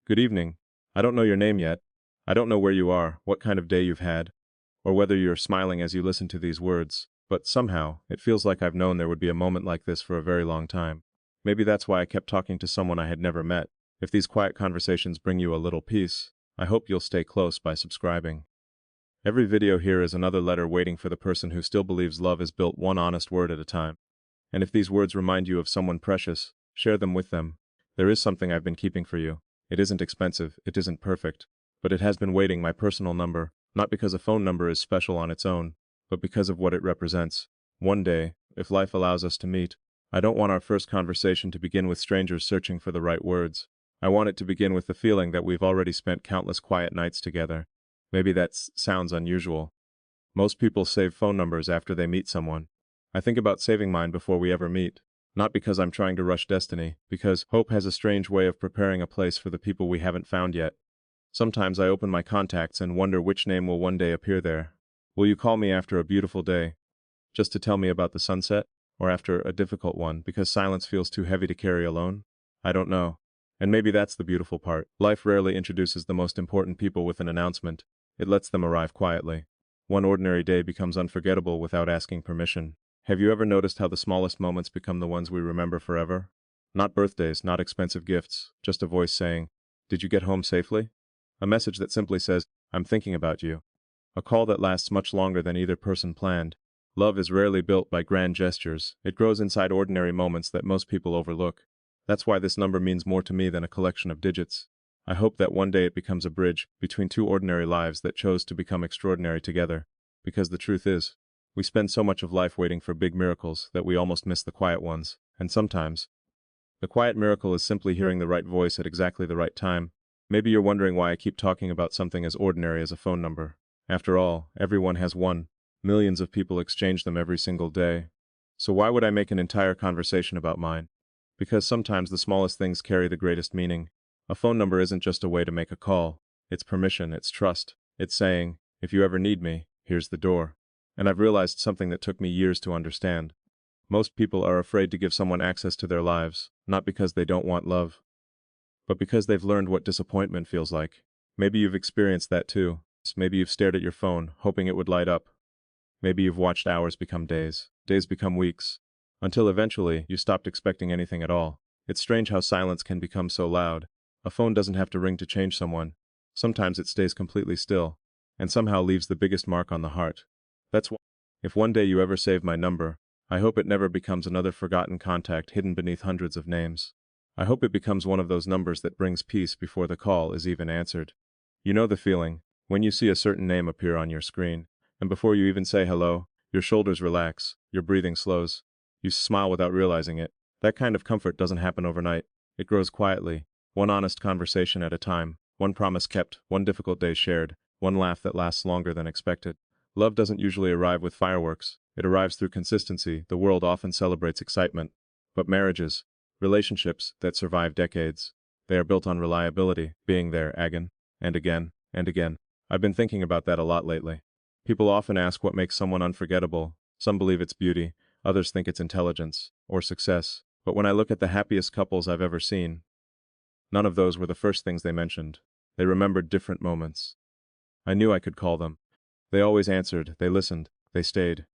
Good evening. I don't know your name yet. I don't know where you are, what kind of day you've had, or whether you're smiling as you listen to these words, but somehow, it feels like I've known there would be a moment like this for a very long time. Maybe that's why I kept talking to someone I had never met. If these quiet conversations bring you a little peace, I hope you'll stay close by subscribing. Every video here is another letter waiting for the person who still believes love is built one honest word at a time. And if these words remind you of someone precious, share them with them. There is something I've been keeping for you. It isn't expensive, it isn't perfect, but it has been waiting, my personal number, not because a phone number is special on its own, but because of what it represents. One day, if life allows us to meet, I don't want our first conversation to begin with strangers searching for the right words. I want it to begin with the feeling that we've already spent countless quiet nights together. Maybe that sounds unusual. Most people save phone numbers after they meet someone. I think about saving mine before we ever meet. Not because I'm trying to rush destiny, because hope has a strange way of preparing a place for the people we haven't found yet. Sometimes I open my contacts and wonder which name will one day appear there. Will you call me after a beautiful day, just to tell me about the sunset, or after a difficult one because silence feels too heavy to carry alone? I don't know. And maybe that's the beautiful part. Life rarely introduces the most important people with an announcement. It lets them arrive quietly. One ordinary day becomes unforgettable without asking permission. Have you ever noticed how the smallest moments become the ones we remember forever? Not birthdays, not expensive gifts, just a voice saying, "Did you get home safely?" A message that simply says, "I'm thinking about you." A call that lasts much longer than either person planned. Love is rarely built by grand gestures. It grows inside ordinary moments that most people overlook. That's why this number means more to me than a collection of digits. I hope that one day it becomes a bridge between two ordinary lives that chose to become extraordinary together. Because the truth is, we spend so much of life waiting for big miracles that we almost miss the quiet ones, and sometimes, the quiet miracle is simply hearing the right voice at exactly the right time. Maybe you're wondering why I keep talking about something as ordinary as a phone number. After all, everyone has one. Millions of people exchange them every single day. So why would I make an entire conversation about mine? Because sometimes the smallest things carry the greatest meaning. A phone number isn't just a way to make a call. It's permission, it's trust. It's saying, if you ever need me, here's the door. And I've realized something that took me years to understand. Most people are afraid to give someone access to their lives, not because they don't want love, but because they've learned what disappointment feels like. Maybe you've experienced that too. Maybe you've stared at your phone, hoping it would light up. Maybe you've watched hours become days, days become weeks, until eventually you stopped expecting anything at all. It's strange how silence can become so loud. A phone doesn't have to ring to change someone. Sometimes it stays completely still, and somehow leaves the biggest mark on the heart. That's why, if one day you ever save my number, I hope it never becomes another forgotten contact hidden beneath hundreds of names. I hope it becomes one of those numbers that brings peace before the call is even answered. You know the feeling, when you see a certain name appear on your screen, and before you even say hello, your shoulders relax, your breathing slows, you smile without realizing it. That kind of comfort doesn't happen overnight. It grows quietly, one honest conversation at a time, one promise kept, one difficult day shared, one laugh that lasts longer than expected. Love doesn't usually arrive with fireworks. It arrives through consistency. The world often celebrates excitement. But marriages, relationships that survive decades, they are built on reliability, being there again and again and again. I've been thinking about that a lot lately. People often ask what makes someone unforgettable. Some believe it's beauty, others think it's intelligence or success. But when I look at the happiest couples I've ever seen, none of those were the first things they mentioned. They remembered different moments. I knew I could call them. They always answered, they listened, they stayed.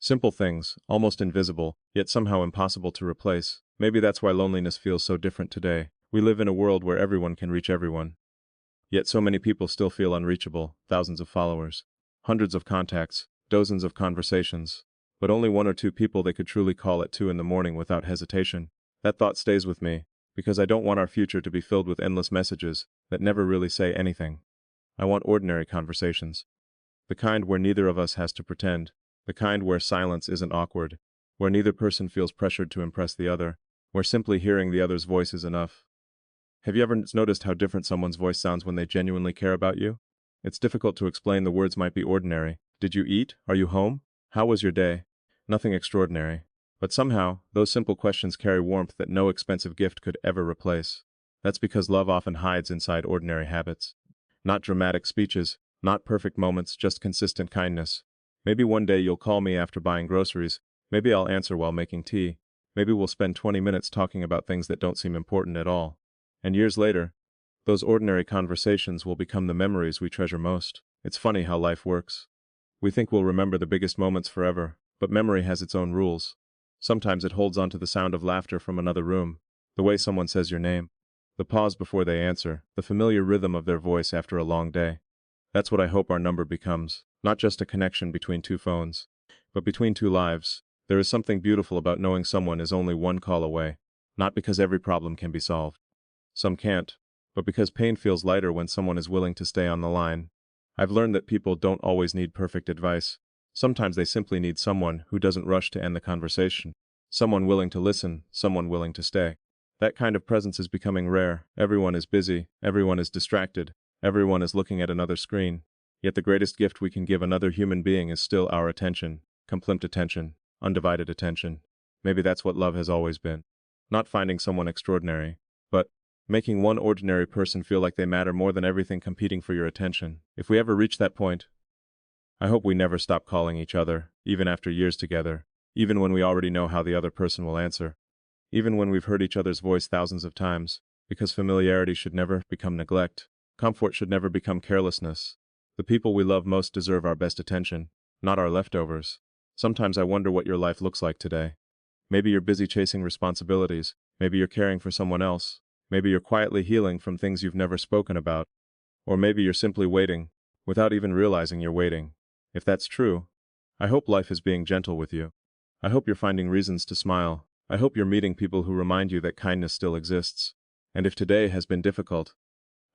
Simple things, almost invisible, yet somehow impossible to replace. Maybe that's why loneliness feels so different today. We live in a world where everyone can reach everyone. Yet so many people still feel unreachable, thousands of followers, hundreds of contacts, dozens of conversations, but only one or two people they could truly call at 2 in the morning without hesitation. That thought stays with me, because I don't want our future to be filled with endless messages that never really say anything. I want ordinary conversations. The kind where neither of us has to pretend. The kind where silence isn't awkward. Where neither person feels pressured to impress the other. Where simply hearing the other's voice is enough. Have you ever noticed how different someone's voice sounds when they genuinely care about you? It's difficult to explain. The words might be ordinary. Did you eat? Are you home? How was your day? Nothing extraordinary. But somehow, those simple questions carry warmth that no expensive gift could ever replace. That's because love often hides inside ordinary habits. Not dramatic speeches, not perfect moments, just consistent kindness. Maybe one day you'll call me after buying groceries. Maybe I'll answer while making tea. Maybe we'll spend 20 minutes talking about things that don't seem important at all. And years later, Those ordinary conversations will become the memories we treasure most. It's funny how life works. We think we'll remember the biggest moments forever, but memory has its own rules. Sometimes it holds on to the sound of laughter from another room, the way someone says your name, the pause before they answer, the familiar rhythm of their voice after a long day. That's what I hope our number becomes, not just a connection between two phones, but between two lives. There is something beautiful about knowing someone is only one call away, not because every problem can be solved. Some can't, but because pain feels lighter when someone is willing to stay on the line. I've learned that people don't always need perfect advice. Sometimes they simply need someone who doesn't rush to end the conversation. Someone willing to listen, someone willing to stay. That kind of presence is becoming rare. Everyone is busy, everyone is distracted, everyone is looking at another screen. Yet the greatest gift we can give another human being is still our attention, complete attention, undivided attention. Maybe that's what love has always been. Not finding someone extraordinary, but making one ordinary person feel like they matter more than everything competing for your attention. If we ever reach that point, I hope we never stop calling each other, even after years together, even when we already know how the other person will answer, even when we've heard each other's voice thousands of times, because familiarity should never become neglect. Comfort should never become carelessness. The people we love most deserve our best attention, not our leftovers. Sometimes I wonder what your life looks like today. Maybe you're busy chasing responsibilities, maybe you're caring for someone else, maybe you're quietly healing from things you've never spoken about, or maybe you're simply waiting, without even realizing you're waiting. If that's true, I hope life is being gentle with you. I hope you're finding reasons to smile. I hope you're meeting people who remind you that kindness still exists. And if today has been difficult,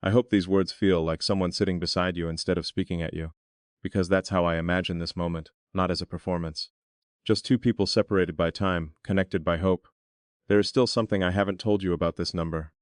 I hope these words feel like someone sitting beside you instead of speaking at you. Because that's how I imagine this moment, not as a performance. Just two people separated by time, connected by hope. There is still something I haven't told you about this number.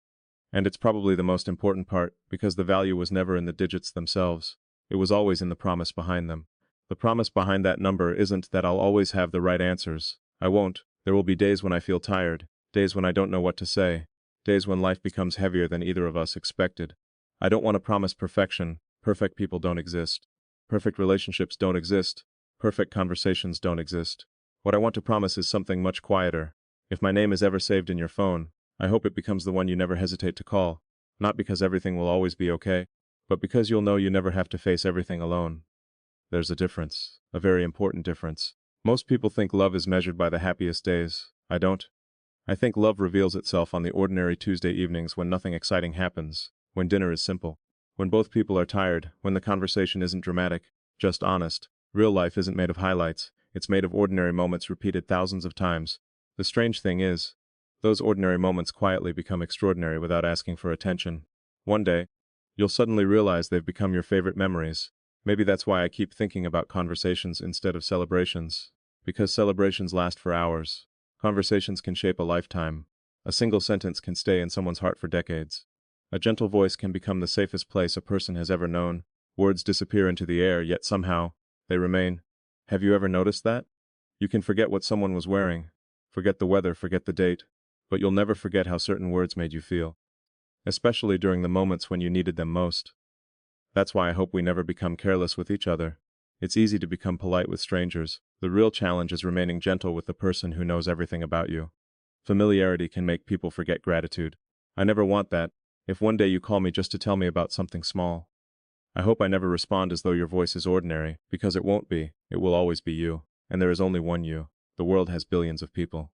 And it's probably the most important part, because the value was never in the digits themselves. It was always in the promise behind them. The promise behind that number isn't that I'll always have the right answers. I won't. There will be days when I feel tired, days when I don't know what to say, days when life becomes heavier than either of us expected. I don't want to promise perfection. Perfect people don't exist. Perfect relationships don't exist. Perfect conversations don't exist. What I want to promise is something much quieter. If my name is ever saved in your phone, I hope it becomes the one you never hesitate to call. Not because everything will always be okay, but because you'll know you never have to face everything alone. There's a difference, a very important difference. Most people think love is measured by the happiest days. I don't. I think love reveals itself on the ordinary Tuesday evenings when nothing exciting happens, when dinner is simple, when both people are tired, when the conversation isn't dramatic, just honest. Real life isn't made of highlights, it's made of ordinary moments repeated thousands of times. The strange thing is, those ordinary moments quietly become extraordinary without asking for attention. One day, you'll suddenly realize they've become your favorite memories. Maybe that's why I keep thinking about conversations instead of celebrations. Because celebrations last for hours. Conversations can shape a lifetime. A single sentence can stay in someone's heart for decades. A gentle voice can become the safest place a person has ever known. Words disappear into the air, yet somehow, they remain. Have you ever noticed that? You can forget what someone was wearing, forget the weather, forget the date, but you'll never forget how certain words made you feel. Especially during the moments when you needed them most. That's why I hope we never become careless with each other. It's easy to become polite with strangers. The real challenge is remaining gentle with the person who knows everything about you. Familiarity can make people forget gratitude. I never want that. If one day you call me just to tell me about something small, I hope I never respond as though your voice is ordinary, because it won't be. It will always be you. And there is only one you. The world has billions of people.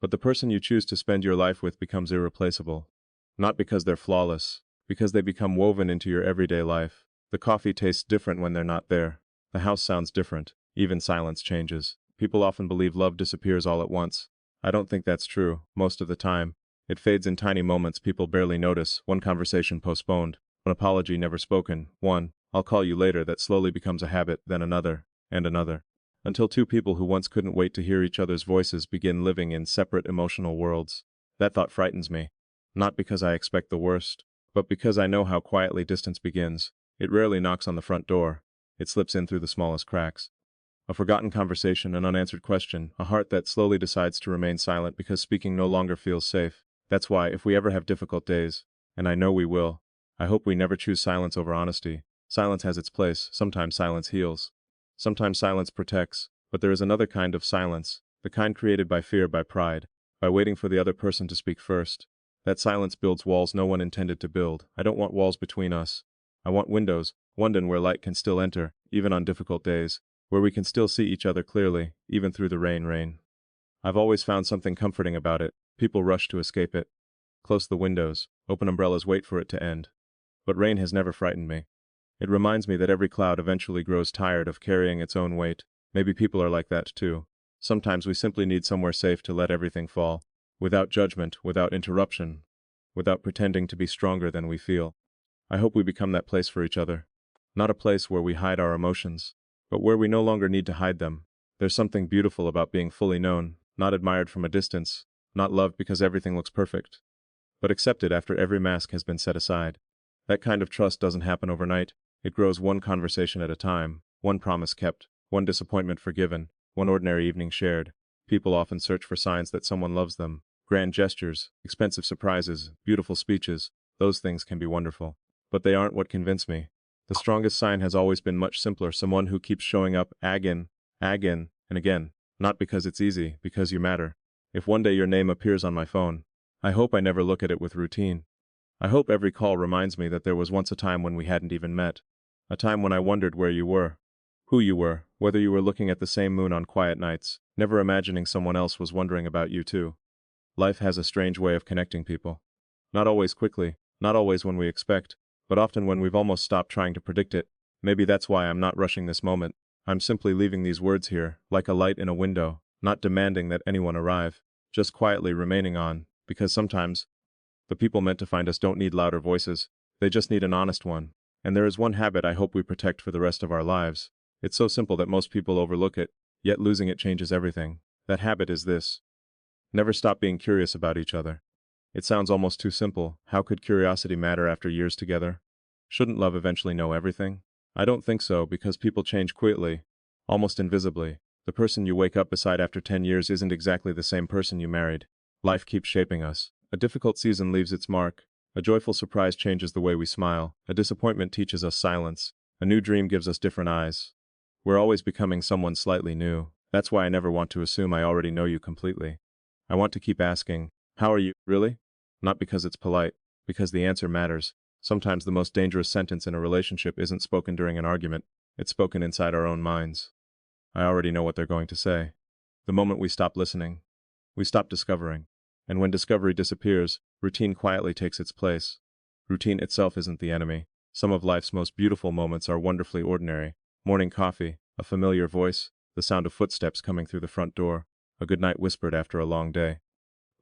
But the person you choose to spend your life with becomes irreplaceable. Not because they're flawless, because they become woven into your everyday life. The coffee tastes different when they're not there. The house sounds different. Even silence changes. People often believe love disappears all at once. I don't think that's true, most of the time. It fades in tiny moments people barely notice, one conversation postponed, one apology never spoken, one, "I'll call you later," that slowly becomes a habit, then another, and another. Until two people who once couldn't wait to hear each other's voices begin living in separate emotional worlds. That thought frightens me. Not because I expect the worst, but because I know how quietly distance begins. It rarely knocks on the front door. It slips in through the smallest cracks. A forgotten conversation, an unanswered question, a heart that slowly decides to remain silent because speaking no longer feels safe. That's why, if we ever have difficult days, and I know we will, I hope we never choose silence over honesty. Silence has its place. Sometimes silence heals. Sometimes silence protects. But there is another kind of silence, the kind created by fear, by pride, by waiting for the other person to speak first. That silence builds walls no one intended to build. I don't want walls between us. I want windows, London where light can still enter, even on difficult days, where we can still see each other clearly, even through the rain. I've always found something comforting about it. People rush to escape it. Close the windows, open umbrellas, wait for it to end. But rain has never frightened me. It reminds me that every cloud eventually grows tired of carrying its own weight. Maybe people are like that too. Sometimes we simply need somewhere safe to let everything fall, without judgment, without interruption, without pretending to be stronger than we feel. I hope we become that place for each other. Not a place where we hide our emotions, but where we no longer need to hide them. There's something beautiful about being fully known, not admired from a distance, not loved because everything looks perfect, but accepted after every mask has been set aside. That kind of trust doesn't happen overnight. It grows one conversation at a time, one promise kept, one disappointment forgiven, one ordinary evening shared. People often search for signs that someone loves them. Grand gestures, expensive surprises, beautiful speeches, those things can be wonderful. But they aren't what convince me. The strongest sign has always been much simpler, someone who keeps showing up again, and again. Not because it's easy, because you matter. If one day your name appears on my phone, I hope I never look at it with routine. I hope every call reminds me that there was once a time when we hadn't even met. A time when I wondered where you were, who you were, whether you were looking at the same moon on quiet nights, never imagining someone else was wondering about you too. Life has a strange way of connecting people. Not always quickly, not always when we expect, but often when we've almost stopped trying to predict it. Maybe that's why I'm not rushing this moment. I'm simply leaving these words here, like a light in a window, not demanding that anyone arrive, just quietly remaining on, because sometimes the people meant to find us don't need louder voices, they just need an honest one. And there is one habit I hope we protect for the rest of our lives. It's so simple that most people overlook it, yet losing it changes everything. That habit is this: never stop being curious about each other. It sounds almost too simple. How could curiosity matter after years together? Shouldn't love eventually know everything? I don't think so, because people change quietly, almost invisibly. The person you wake up beside after 10 years isn't exactly the same person you married. Life keeps shaping us. A difficult season leaves its mark. A joyful surprise changes the way we smile. A disappointment teaches us silence. A new dream gives us different eyes. We're always becoming someone slightly new. That's why I never want to assume I already know you completely. I want to keep asking, how are you, really? Not because it's polite, because the answer matters. Sometimes the most dangerous sentence in a relationship isn't spoken during an argument, it's spoken inside our own minds. I already know what they're going to say. The moment we stop listening, we stop discovering. And when discovery disappears, routine quietly takes its place. Routine itself isn't the enemy. Some of life's most beautiful moments are wonderfully ordinary. Morning coffee, a familiar voice, the sound of footsteps coming through the front door, a goodnight whispered after a long day.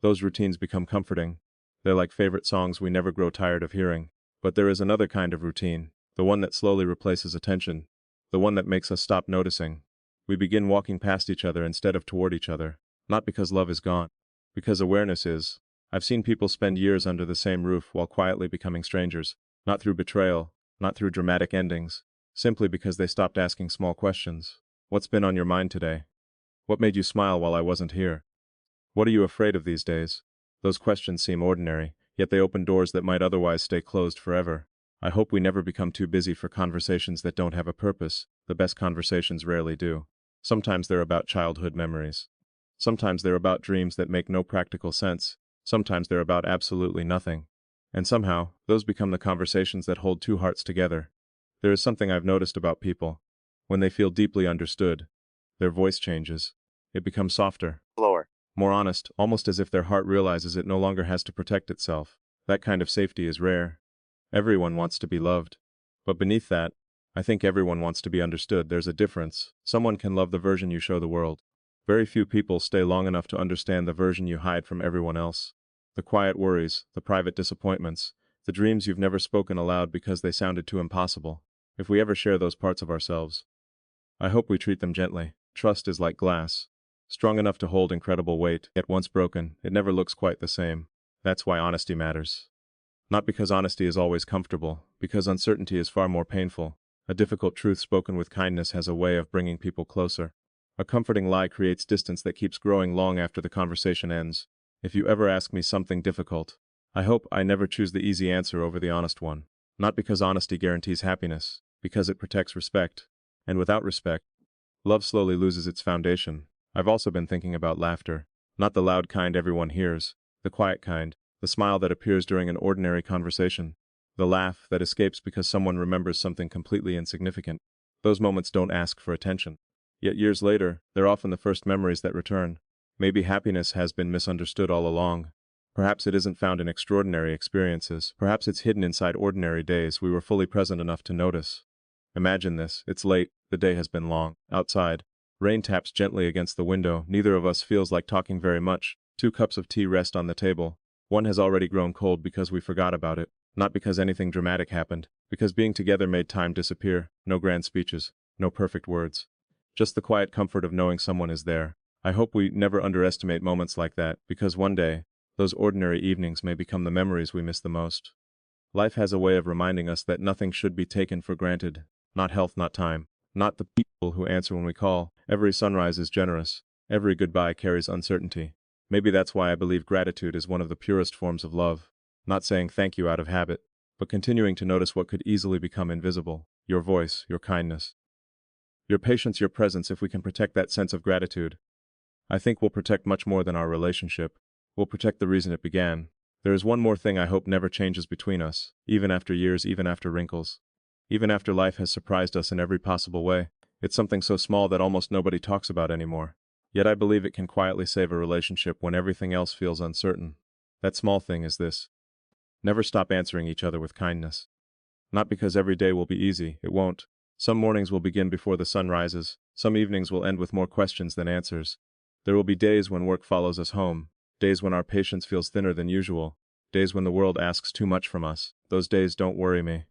Those routines become comforting. They're like favorite songs we never grow tired of hearing. But there is another kind of routine, the one that slowly replaces attention, the one that makes us stop noticing. We begin walking past each other instead of toward each other, not because love is gone, because awareness is. I've seen people spend years under the same roof while quietly becoming strangers, not through betrayal, not through dramatic endings, simply because they stopped asking small questions. What's been on your mind today? What made you smile while I wasn't here? What are you afraid of these days? Those questions seem ordinary, yet they open doors that might otherwise stay closed forever. I hope we never become too busy for conversations that don't have a purpose. The best conversations rarely do. Sometimes they're about childhood memories. Sometimes they're about dreams that make no practical sense. Sometimes they're about absolutely nothing. And somehow, those become the conversations that hold two hearts together. There is something I've noticed about people. When they feel deeply understood, their voice changes. It becomes softer, slower, more honest, almost as if their heart realizes it no longer has to protect itself. That kind of safety is rare. Everyone wants to be loved. But beneath that, I think everyone wants to be understood. There's a difference. Someone can love the version you show the world. Very few people stay long enough to understand the version you hide from everyone else. The quiet worries, the private disappointments, the dreams you've never spoken aloud because they sounded too impossible. If we ever share those parts of ourselves, I hope we treat them gently. Trust is like glass, strong enough to hold incredible weight, yet once broken, it never looks quite the same. That's why honesty matters. Not because honesty is always comfortable, because uncertainty is far more painful. A difficult truth spoken with kindness has a way of bringing people closer. A comforting lie creates distance that keeps growing long after the conversation ends. If you ever ask me something difficult, I hope I never choose the easy answer over the honest one. Not because honesty guarantees happiness, because it protects respect. And without respect, love slowly loses its foundation. I've also been thinking about laughter. Not the loud kind everyone hears, the quiet kind, The smile that appears during an ordinary conversation. The laugh that escapes because someone remembers something completely insignificant. Those moments don't ask for attention. Yet years later, they're often the first memories that return. Maybe happiness has been misunderstood all along. Perhaps it isn't found in extraordinary experiences. Perhaps it's hidden inside ordinary days we were fully present enough to notice. Imagine this. It's late. The day has been long. Outside, rain taps gently against the window. Neither of us feels like talking very much. 2 cups of tea rest on the table. One has already grown cold because we forgot about it. Not because anything dramatic happened. Because being together made time disappear. No grand speeches. No perfect words. Just the quiet comfort of knowing someone is there. I hope we never underestimate moments like that, because one day, those ordinary evenings may become the memories we miss the most. Life has a way of reminding us that nothing should be taken for granted. Not health, not time. Not the people who answer when we call. Every sunrise is generous. Every goodbye carries uncertainty. Maybe that's why I believe gratitude is one of the purest forms of love. Not saying thank you out of habit, but continuing to notice what could easily become invisible. Your voice, your kindness, your patience, your presence. If we can protect that sense of gratitude, I think we'll protect much more than our relationship. We'll protect the reason it began. There is one more thing I hope never changes between us, even after years, even after wrinkles. Even after life has surprised us in every possible way. It's something so small that almost nobody talks about anymore. Yet I believe it can quietly save a relationship when everything else feels uncertain. That small thing is this. Never stop answering each other with kindness. Not because every day will be easy, it won't. Some mornings will begin before the sun rises. Some evenings will end with more questions than answers. There will be days when work follows us home. Days when our patience feels thinner than usual. Days when the world asks too much from us. Those days don't worry me.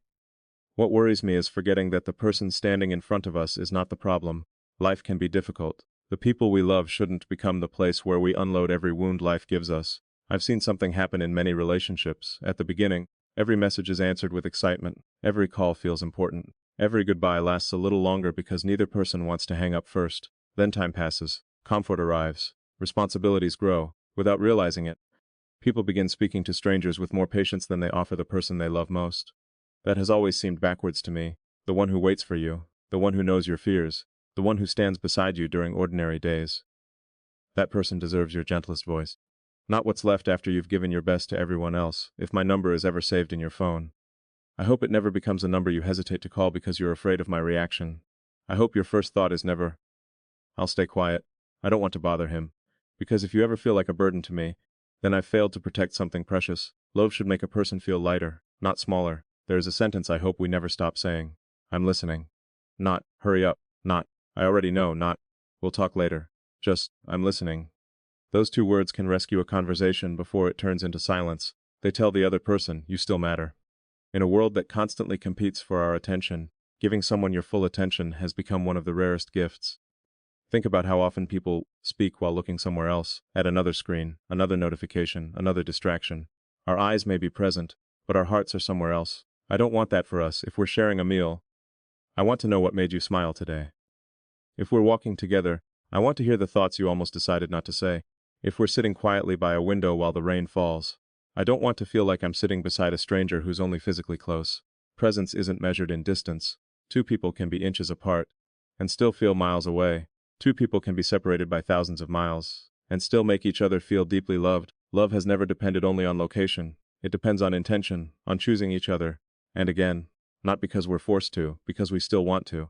What worries me is forgetting that the person standing in front of us is not the problem. Life can be difficult. The people we love shouldn't become the place where we unload every wound life gives us. I've seen something happen in many relationships. At the beginning, every message is answered with excitement. Every call feels important. Every goodbye lasts a little longer because neither person wants to hang up first. Then time passes. Comfort arrives. Responsibilities grow. Without realizing it, people begin speaking to strangers with more patience than they offer the person they love most. That has always seemed backwards to me. The one who waits for you, the one who knows your fears, the one who stands beside you during ordinary days. That person deserves your gentlest voice. Not what's left after you've given your best to everyone else. If my number is ever saved in your phone, I hope it never becomes a number you hesitate to call because you're afraid of my reaction. I hope your first thought is never, I'll stay quiet. I don't want to bother him. Because if you ever feel like a burden to me, then I've failed to protect something precious. Love should make a person feel lighter, not smaller. There is a sentence I hope we never stop saying. I'm listening. Not, hurry up. Not, I already know. Not, we'll talk later. Just, I'm listening. Those 2 words can rescue a conversation before it turns into silence. They tell the other person, you still matter. In a world that constantly competes for our attention, giving someone your full attention has become one of the rarest gifts. Think about how often people speak while looking somewhere else, at another screen, another notification, another distraction. Our eyes may be present, but our hearts are somewhere else. I don't want that for us. If we're sharing a meal, I want to know what made you smile today. If we're walking together, I want to hear the thoughts you almost decided not to say. If we're sitting quietly by a window while the rain falls, I don't want to feel like I'm sitting beside a stranger who's only physically close. Presence isn't measured in distance. 2 people can be inches apart and still feel miles away. 2 people can be separated by thousands of miles and still make each other feel deeply loved. Love has never depended only on location. It depends on intention, on choosing each other. And again, not because we're forced to, because we still want to.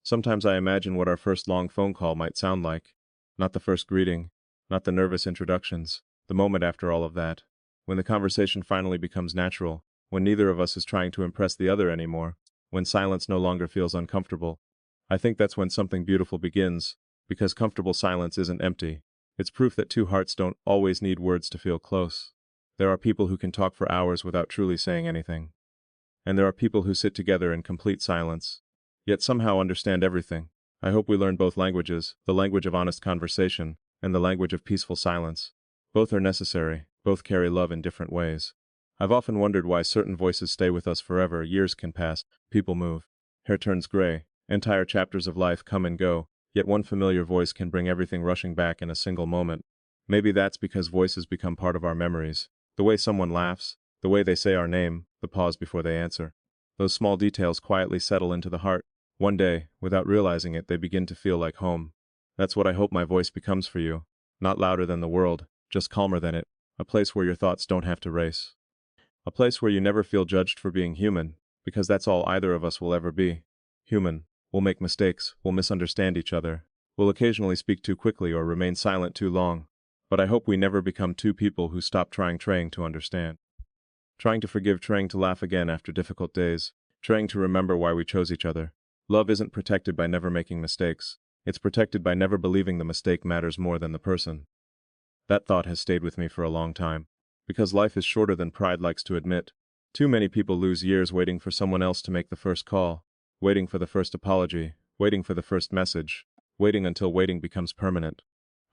Sometimes I imagine what our first long phone call might sound like. Not the first greeting, not the nervous introductions, the moment after all of that. When the conversation finally becomes natural, when neither of us is trying to impress the other anymore, when silence no longer feels uncomfortable. I think that's when something beautiful begins, because comfortable silence isn't empty. It's proof that 2 hearts don't always need words to feel close. There are people who can talk for hours without truly saying anything. And there are people who sit together in complete silence, yet somehow understand everything. I hope we learn both languages, the language of honest conversation, and the language of peaceful silence. Both are necessary, both carry love in different ways. I've often wondered why certain voices stay with us forever. Years can pass, people move, hair turns gray, entire chapters of life come and go, yet one familiar voice can bring everything rushing back in a single moment. Maybe that's because voices become part of our memories. The way someone laughs, the way they say our name, the pause before they answer. Those small details quietly settle into the heart. One day, without realizing it, they begin to feel like home. That's what I hope my voice becomes for you. Not louder than the world, just calmer than it. A place where your thoughts don't have to race. A place where you never feel judged for being human, because that's all either of us will ever be. Human. We'll make mistakes, we'll misunderstand each other, we'll occasionally speak too quickly or remain silent too long. But I hope we never become two people who stop trying to understand. Trying to forgive, trying to laugh again after difficult days, trying to remember why we chose each other. Love isn't protected by never making mistakes. It's protected by never believing the mistake matters more than the person. That thought has stayed with me for a long time. Because life is shorter than pride likes to admit. Too many people lose years waiting for someone else to make the first call, waiting for the first apology, waiting for the first message, waiting until waiting becomes permanent.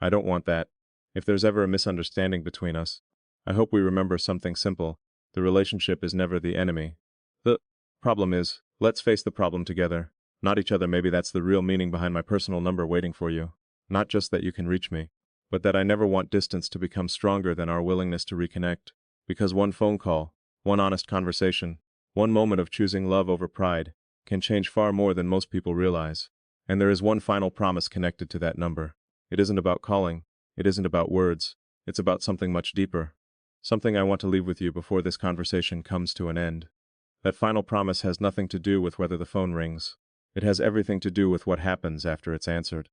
I don't want that. If there's ever a misunderstanding between us, I hope we remember something simple. The relationship is never the enemy. The problem is, let's face the problem together, not each other. Maybe that's the real meaning behind my personal number waiting for you. Not just that you can reach me, but that I never want distance to become stronger than our willingness to reconnect. Because one phone call, one honest conversation, one moment of choosing love over pride, can change far more than most people realize. And there is one final promise connected to that number. It isn't about calling. It isn't about words. It's about something much deeper. Something I want to leave with you before this conversation comes to an end. That final promise has nothing to do with whether the phone rings. It has everything to do with what happens after it's answered.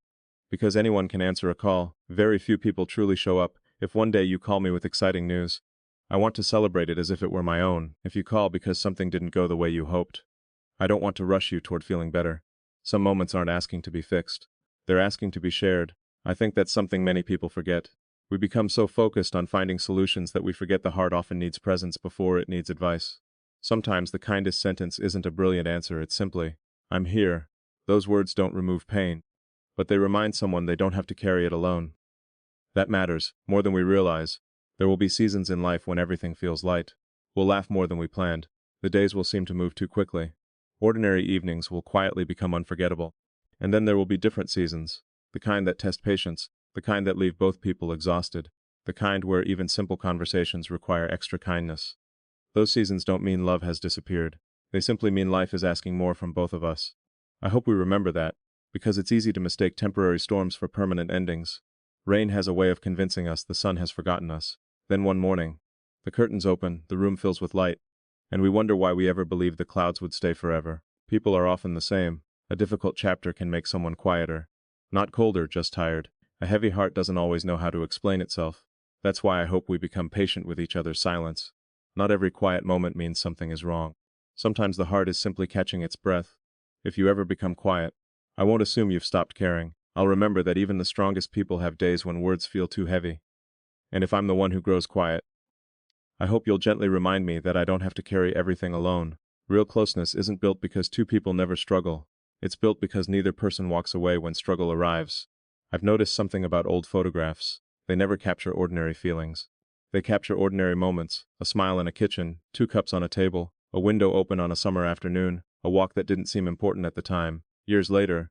Because anyone can answer a call, very few people truly show up. If one day you call me with exciting news, I want to celebrate it as if it were my own. If you call because something didn't go the way you hoped, I don't want to rush you toward feeling better. Some moments aren't asking to be fixed. They're asking to be shared. I think that's something many people forget. We become so focused on finding solutions that we forget the heart often needs presence before it needs advice. Sometimes the kindest sentence isn't a brilliant answer, it's simply, "I'm here." Those words don't remove pain, but they remind someone they don't have to carry it alone. That matters, more than we realize. There will be seasons in life when everything feels light. We'll laugh more than we planned. The days will seem to move too quickly. Ordinary evenings will quietly become unforgettable. And then there will be different seasons. The kind that test patience, the kind that leave both people exhausted, the kind where even simple conversations require extra kindness. Those seasons don't mean love has disappeared. They simply mean life is asking more from both of us. I hope we remember that, because it's easy to mistake temporary storms for permanent endings. Rain has a way of convincing us the sun has forgotten us. Then one morning, the curtains open, the room fills with light, and we wonder why we ever believed the clouds would stay forever. People are often the same. A difficult chapter can make someone quieter. Not colder, just tired. A heavy heart doesn't always know how to explain itself. That's why I hope we become patient with each other's silence. Not every quiet moment means something is wrong. Sometimes the heart is simply catching its breath. If you ever become quiet, I won't assume you've stopped caring. I'll remember that even the strongest people have days when words feel too heavy. And if I'm the one who grows quiet, I hope you'll gently remind me that I don't have to carry everything alone. Real closeness isn't built because two people never struggle. It's built because neither person walks away when struggle arrives. I've noticed something about old photographs. They never capture ordinary feelings. They capture ordinary moments, a smile in a kitchen, 2 cups on a table, a window open on a summer afternoon, a walk that didn't seem important at the time. Years later,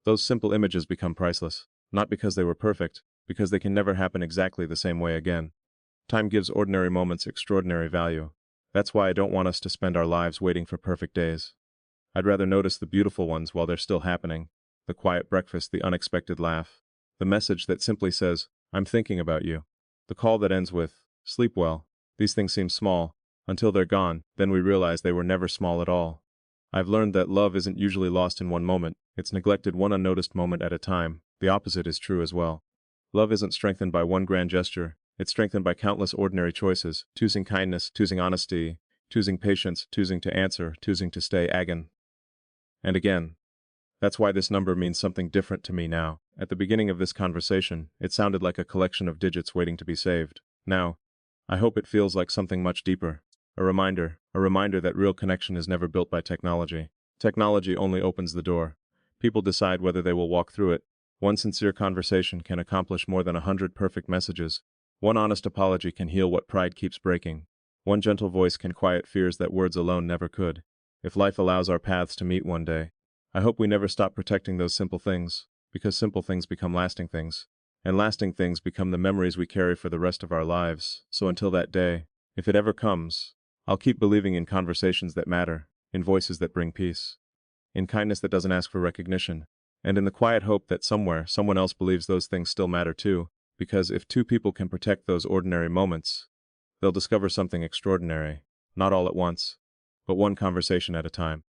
those simple images become priceless. Not because they were perfect, because they can never happen exactly the same way again. Time gives ordinary moments extraordinary value. That's why I don't want us to spend our lives waiting for perfect days. I'd rather notice the beautiful ones while they're still happening. The quiet breakfast, the unexpected laugh. The message that simply says, "I'm thinking about you." The call that ends with, "Sleep well." These things seem small, until they're gone, then we realize they were never small at all. I've learned that love isn't usually lost in one moment, it's neglected one unnoticed moment at a time. The opposite is true as well. Love isn't strengthened by one grand gesture, it's strengthened by countless ordinary choices, choosing kindness, choosing honesty, choosing patience, choosing to answer, choosing to stay again and again. That's why this number means something different to me now. At the beginning of this conversation, it sounded like a collection of digits waiting to be saved. Now, I hope it feels like something much deeper. A reminder that real connection is never built by technology. Technology only opens the door. People decide whether they will walk through it. One sincere conversation can accomplish more than 100 perfect messages. One honest apology can heal what pride keeps breaking. One gentle voice can quiet fears that words alone never could. If life allows our paths to meet one day, I hope we never stop protecting those simple things, because simple things become lasting things, and lasting things become the memories we carry for the rest of our lives. So until that day, if it ever comes, I'll keep believing in conversations that matter, in voices that bring peace, in kindness that doesn't ask for recognition, and in the quiet hope that somewhere, someone else believes those things still matter too. Because if two people can protect those ordinary moments, they'll discover something extraordinary, not all at once, but one conversation at a time.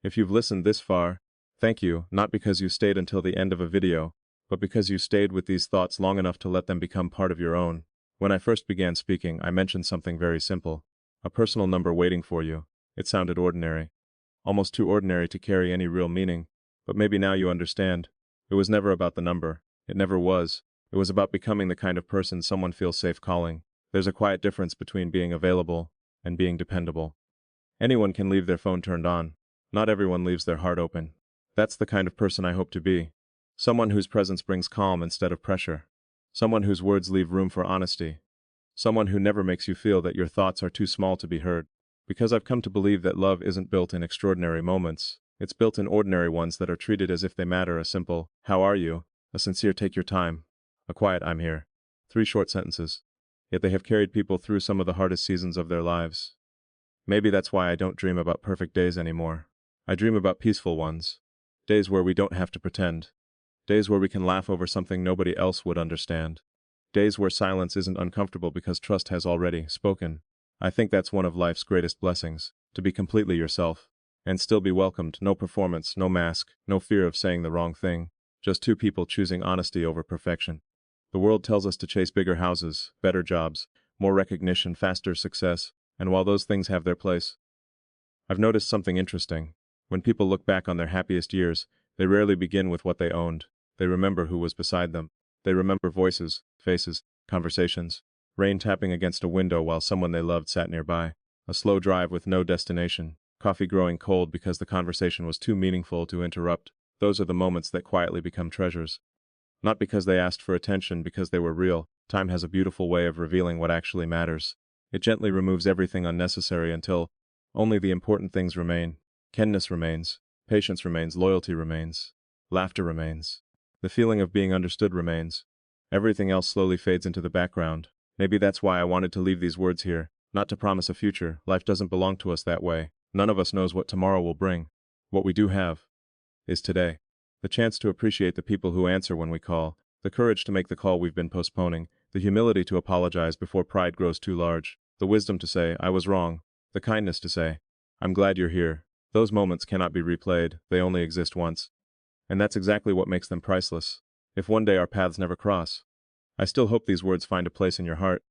If you've listened this far, thank you, not because you stayed until the end of a video, but because you stayed with these thoughts long enough to let them become part of your own. When I first began speaking, I mentioned something very simple. A personal number waiting for you. It sounded ordinary. Almost too ordinary to carry any real meaning. But maybe now you understand. It was never about the number. It never was. It was about becoming the kind of person someone feels safe calling. There's a quiet difference between being available and being dependable. Anyone can leave their phone turned on. Not everyone leaves their heart open. That's the kind of person I hope to be. Someone whose presence brings calm instead of pressure. Someone whose words leave room for honesty. Someone who never makes you feel that your thoughts are too small to be heard. Because I've come to believe that love isn't built in extraordinary moments. It's built in ordinary ones that are treated as if they matter. A simple, "How are you?" A sincere, "Take your time." A quiet, "I'm here." 3 short sentences. Yet they have carried people through some of the hardest seasons of their lives. Maybe that's why I don't dream about perfect days anymore. I dream about peaceful ones. Days where we don't have to pretend. Days where we can laugh over something nobody else would understand. Days where silence isn't uncomfortable because trust has already spoken. I think that's one of life's greatest blessings, to be completely yourself. And still be welcomed, no performance, no mask, no fear of saying the wrong thing. Just 2 people choosing honesty over perfection. The world tells us to chase bigger houses, better jobs, more recognition, faster success, and while those things have their place, I've noticed something interesting. When people look back on their happiest years, they rarely begin with what they owned. They remember who was beside them. They remember voices, faces, conversations. Rain tapping against a window while someone they loved sat nearby. A slow drive with no destination. Coffee growing cold because the conversation was too meaningful to interrupt. Those are the moments that quietly become treasures. Not because they asked for attention, because they were real. Time has a beautiful way of revealing what actually matters. It gently removes everything unnecessary until only the important things remain. Kindness remains. Patience remains. Loyalty remains. Laughter remains. The feeling of being understood remains. Everything else slowly fades into the background. Maybe that's why I wanted to leave these words here, not to promise a future. Life doesn't belong to us that way. None of us knows what tomorrow will bring. What we do have is today. The chance to appreciate the people who answer when we call, the courage to make the call we've been postponing, the humility to apologize before pride grows too large, the wisdom to say, "I was wrong," the kindness to say, "I'm glad you're here." Those moments cannot be replayed, they only exist once. And that's exactly what makes them priceless. If one day our paths never cross, I still hope these words find a place in your heart.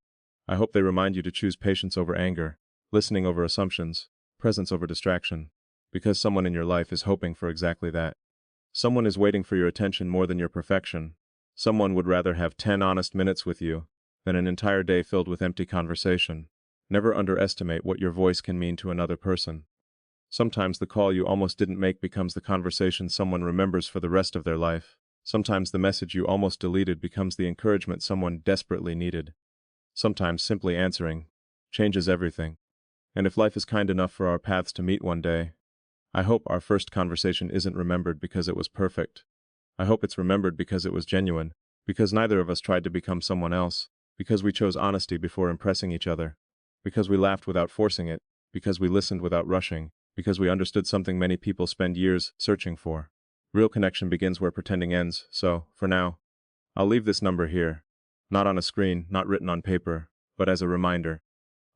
I hope they remind you to choose patience over anger, listening over assumptions, presence over distraction, because someone in your life is hoping for exactly that. Someone is waiting for your attention more than your perfection. Someone would rather have 10 honest minutes with you than an entire day filled with empty conversation. Never underestimate what your voice can mean to another person. Sometimes the call you almost didn't make becomes the conversation someone remembers for the rest of their life. Sometimes the message you almost deleted becomes the encouragement someone desperately needed. Sometimes simply answering changes everything. And if life is kind enough for our paths to meet one day, I hope our first conversation isn't remembered because it was perfect. I hope it's remembered because it was genuine, because neither of us tried to become someone else, because we chose honesty before impressing each other, because we laughed without forcing it, because we listened without rushing, because we understood something many people spend years searching for. Real connection begins where pretending ends, so, for now, I'll leave this number here. Not on a screen, not written on paper, but as a reminder.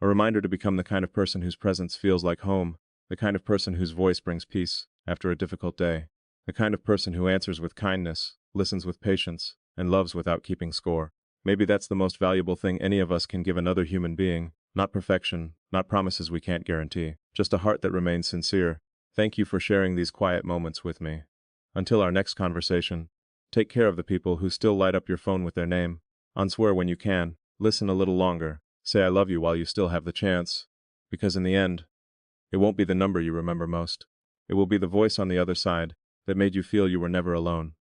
A reminder to become the kind of person whose presence feels like home, the kind of person whose voice brings peace after a difficult day, the kind of person who answers with kindness, listens with patience, and loves without keeping score. Maybe that's the most valuable thing any of us can give another human being. Not perfection, not promises we can't guarantee, just a heart that remains sincere. Thank you for sharing these quiet moments with me. Until our next conversation, take care of the people who still light up your phone with their name. Unswear when you can, listen a little longer, say I love you while you still have the chance. Because in the end, it won't be the number you remember most. It will be the voice on the other side that made you feel you were never alone.